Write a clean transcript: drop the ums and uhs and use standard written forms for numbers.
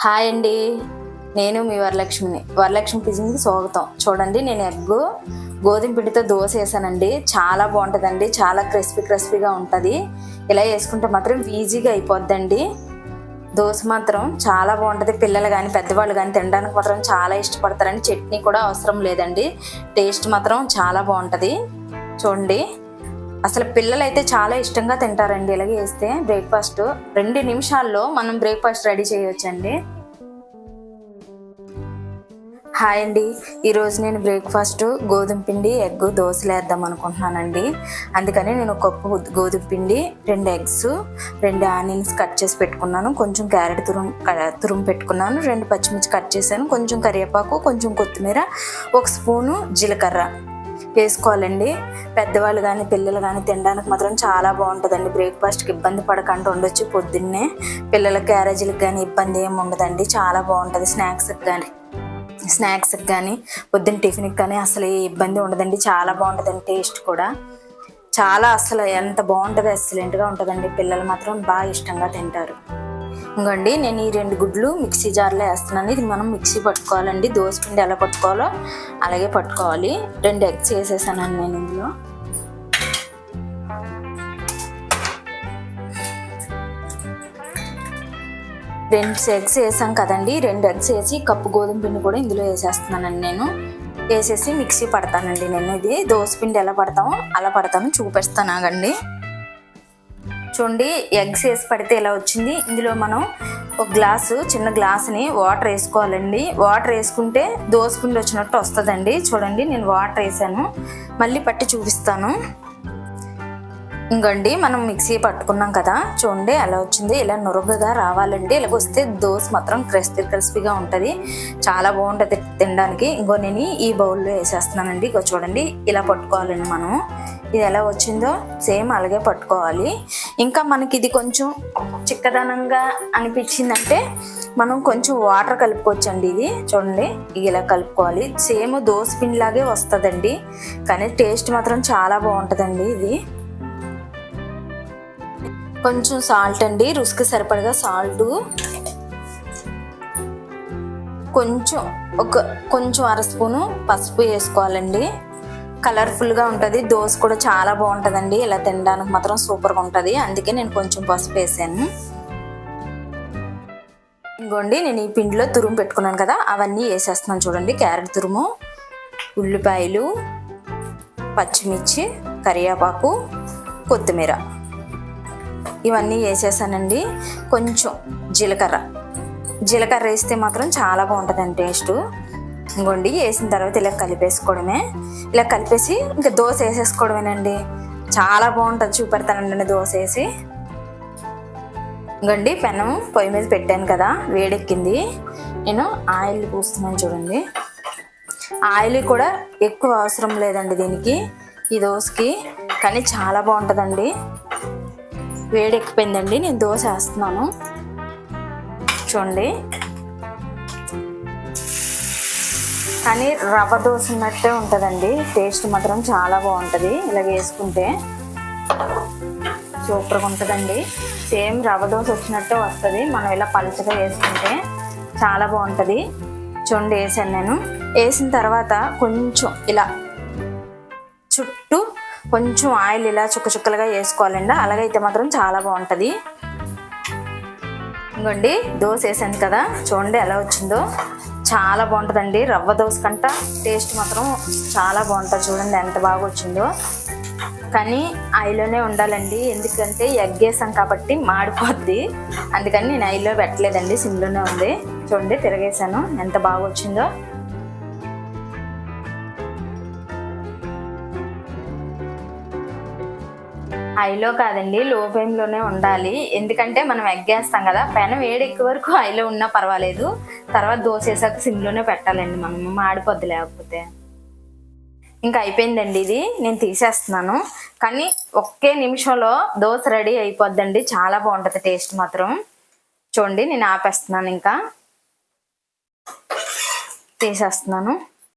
Hi అండి, నేను మీ వరలక్ష్మిని. వరలక్ష్మి కిచెన్కి స్వాగతం. చూడండి, నేను గోధుమ పిండితో దోశ వేసానండి. చాలా బాగుంటుందండి, చాలా క్రిస్పీగా ఉంటుంది. ఇలా వేసుకుంటే మాత్రం ఈజీగా అయిపోద్దండి. దోశ మాత్రం చాలా బాగుంటుంది. పిల్లలు కానీ పెద్దవాళ్ళు కానీ తినడానికి మాత్రం చాలా ఇష్టపడతారండి. చట్నీ కూడా అవసరం లేదండి. టేస్ట్ మాత్రం చాలా బాగుంటుంది. చూడండి, అసలు పిల్లలు అయితే చాలా ఇష్టంగా తింటారండి. ఇలాగే వేస్తే బ్రేక్ఫాస్ట్ 2 నిమిషాల్లో మనం బ్రేక్ఫాస్ట్ రెడీ చేయొచ్చండి. హాయ్ అండి, ఈరోజు నేను బ్రేక్ఫాస్ట్ గోధుమ పిండి ఎగ్ దోశలు వేద్దాం అనుకుంటున్నానండి. అందుకని నేను 1 కప్పు గోధుమ పిండి, 2 ఎగ్స్, 2 ఆనియన్స్ కట్ చేసి పెట్టుకున్నాను, కొంచెం క్యారెట్ తురుము పెట్టుకున్నాను, 2 పచ్చిమిర్చి కట్ చేశాను, కొంచెం కరివేపాకు, కొంచెం కొత్తిమీర, 1 స్పూను జీలకర్ర వేసుకోవాలండి. పెద్దవాళ్ళు కానీ పిల్లలు కానీ తినడానికి మాత్రం చాలా బాగుంటుందండి. బ్రేక్ఫాస్ట్కి ఇబ్బంది పడకుండా ఉండొచ్చు. పొద్దున్నే పిల్లల క్యారేజీలకు కానీ ఇబ్బంది ఏమి ఉండదండి. చాలా బాగుంటుంది. స్నాక్స్కి కానీ పొద్దున్న టిఫిన్కి కానీ అసలు ఏ ఇబ్బంది ఉండదండి. చాలా బాగుంటుందండి. టేస్ట్ కూడా చాలా అసలు ఎంత బాగుంటుంది, ఎక్సలెంట్గా ఉంటుందండి. పిల్లలు మాత్రం బాగా ఇష్టంగా తింటారు. ఇంకోండి, నేను ఈ 2 గుడ్లు మిక్సీ జార్లో వేస్తున్నాను. ఇది మనం మిక్సీ పట్టుకోవాలండి. దోశ పిండి ఎలా పట్టుకోవాలో అలాగే పట్టుకోవాలి. 2 ఎగ్స్ వేసేసానండి నేను ఇందులో. రెండు ఎగ్స్ వేసాం కదండి. 2 ఎగ్స్ వేసి కప్పు గోధుమ పిండి కూడా ఇందులో వేసేస్తున్నానండి. నేను వేసేసి మిక్సీ పడతానండి. నేను ఇది దోశ పిండి ఎలా పడతామో అలా పడతాను, చూపిస్తాను ఆగండి. చూడండి, ఎగ్స్ వేసి పడితే ఎలా వచ్చింది. ఇందులో మనం 1 గ్లాసు, చిన్న గ్లాసుని వాటర్ వేసుకోవాలండి. వాటర్ వేసుకుంటే దోశ పిండి వచ్చినట్టు వస్తుందండి. చూడండి, నేను వాటర్ వేసాను, మళ్ళీ పట్టి చూపిస్తాను. ఇంకోండి, మనం మిక్సీ పట్టుకున్నాం కదా, చూడండి ఎలా వచ్చింది. ఇలా నురగగా రావాలండి. ఇలాగ వస్తే దోశ మాత్రం క్రిస్పీగా ఉంటుంది. చాలా బాగుంటుంది తినడానికి. ఇంకో నేను ఈ బౌల్లో వేసేస్తున్నానండి. ఇంకో చూడండి, ఇలా పట్టుకోవాలండి మనం. ఇది ఎలా వచ్చిందో సేమ్ అలాగే పట్టుకోవాలి. ఇంకా మనకి ఇది కొంచెం చిక్కదనంగా అనిపించిందంటే మనం కొంచెం వాటర్ కలుపుకోవచ్చండి. ఇది చూడండి, ఇలా కలుపుకోవాలి. సేమ్ దోశ పిండిలాగే వస్తుందండి, కానీ టేస్ట్ మాత్రం చాలా బాగుంటుందండి. ఇది కొంచెం సాల్ట్ అండి, రుచికి సరిపడగా సాల్ట్, కొంచెం 1 స్పూను పసుపు వేసుకోవాలండి. కలర్ఫుల్గా ఉంటుంది. దోశ కూడా చాలా బాగుంటుందండి. ఇలా తినడానికి మాత్రం సూపర్గా ఉంటుంది. అందుకే నేను కొంచెం పసుపు వేసాను. ఇంకోండి, నేను ఈ పిండిలో తురుము పెట్టుకున్నాను కదా, అవన్నీ వేసేస్తున్నాను. చూడండి, క్యారెట్ తురుము, ఉల్లిపాయలు, పచ్చిమిర్చి, కరివేపాకు, కొత్తిమీర ఇవన్నీ వేసేసానండి. కొంచెం జీలకర్ర వేస్తే మాత్రం చాలా బాగుంటుందండి టేస్ట్. ఇంకోండి, వేసిన తర్వాత ఇలా కలిపేసుకోవడమే. ఇలా కలిపేసి ఇంకా దోశ వేసేసుకోవడమేనండి. చాలా బాగుంటుంది. చూపెడతానండి దోశ వేసి. ఇంకోండి, పెనం పొయ్యి మీద పెట్టాను కదా, వేడెక్కింది. నేను ఆయిల్ పూస్తున్నాను. చూడండి, ఆయిల్ కూడా ఎక్కువ అవసరం లేదండి దీనికి, ఈ దోశకి, కానీ చాలా బాగుంటుందండి. వేడెక్కిపోయిందండి. నేను దోశ వేస్తున్నాను. చూడండి, కానీ రవ్వ దోశ ఉన్నట్టే ఉంటుందండి. టేస్ట్ మాత్రం చాలా బాగుంటుంది. ఇలా వేసుకుంటే సూపర్గా ఉంటుందండి. సేమ్ రవ్వ దోశ వచ్చినట్టే వస్తుంది. మనం ఇలా పలుచగా వేసుకుంటే చాలా బాగుంటుంది. చూడండి, వేసాను నేను. వేసిన తర్వాత కొంచెం ఇలా చుట్టూ కొంచెం ఆయిల్ ఇలా చుక్కలుగా వేసుకోవాలండి. అలాగైతే మాత్రం చాలా బాగుంటుంది. ఇంకోండి, దోశ వేసాను కదా, చూడండి ఎలా వచ్చిందో. చాలా బాగుంటుందండి. రవ్వ దోశ కంట టేస్ట్ మాత్రం చాలా బాగుంటుంది. చూడండి ఎంత బాగా వచ్చిందో. కానీ ఆయిల్లోనే ఉండాలండి, ఎందుకంటే ఎగ్ వేసాం కాబట్టి మాడిపోద్ది. అందుకని నేను ఆయిల్లో పెట్టలేదండి, సిమ్లోనే ఉంది. చూడండి, తిరగేసాను, ఎంత బాగా వచ్చిందో. హైలో కాదండి, లో ఫ్లేమ్లోనే ఉండాలి. ఎందుకంటే మనం ఎగ్ వేస్తాం కదా, పైన వేడి ఎక్కువ వరకు హైలో ఉన్నా పర్వాలేదు. తర్వాత దోశ వేసాక సిమ్లోనే పెట్టాలండి, మనం మాడిపోద్ది లేకపోతే. ఇంకా అయిపోయిందండి. ఇది నేను తీసేస్తున్నాను. కానీ 1 నిమిషంలో దోశ రెడీ అయిపోద్దండి. చాలా బాగుంటుంది టేస్ట్ మాత్రం. చూడండి, నేను ఆపేస్తున్నాను, ఇంకా తీసేస్తున్నాను.